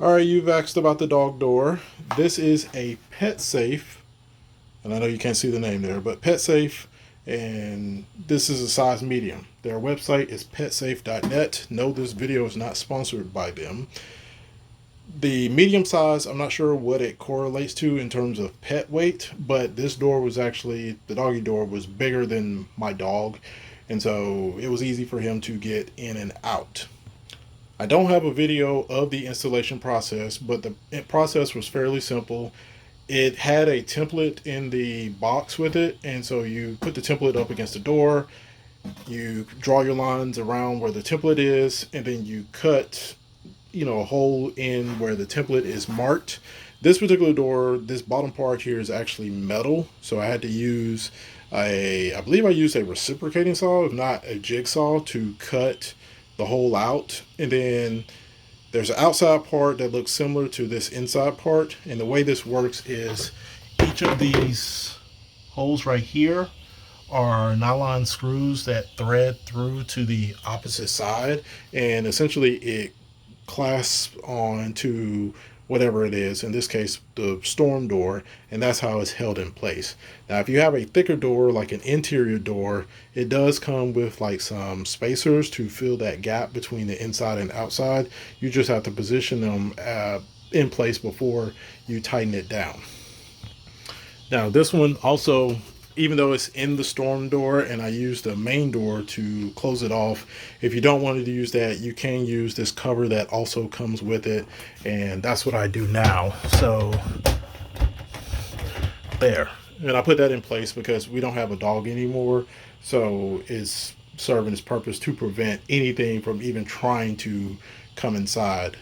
All right, you've asked about the dog door. This is a Pet Safe, and I know you can't see the name there, but Pet Safe, and this is a size medium. Their website is petsafe.net. No, this video is not sponsored by them. The medium size, I'm not sure what it correlates to in terms of pet weight, but this door was actually, the doggy door was bigger than my dog, and so it was easy for him to get in and out. I don't have a video of the installation process, but the process was fairly simple. It had a template in the box with it, and so you put the template up against the door, you draw your lines around where the template is, and then you cut, a hole in where the template is marked. This particular door, this bottom part here is actually metal, so I had to use I believe I used a reciprocating saw, if not a jigsaw, to cut the hole out. And then there's an outside part that looks similar to this inside part. And the way this works is each of these holes right here are nylon screws that thread through to the opposite side. And essentially it clasps on to whatever it is, in this case the storm door, and that's how it's held in place. Now if you have a thicker door like an interior door, it does come with like some spacers to fill that gap between the inside and outside. You just have to position them in place before you tighten it down. Now this one also, even though it's in the storm door and I use the main door to close it off, if you don't want to use that, you can use this cover that also comes with it, and that's what I do now. So there, and I put that in place because we don't have a dog anymore, so it's serving its purpose to prevent anything from even trying to come inside.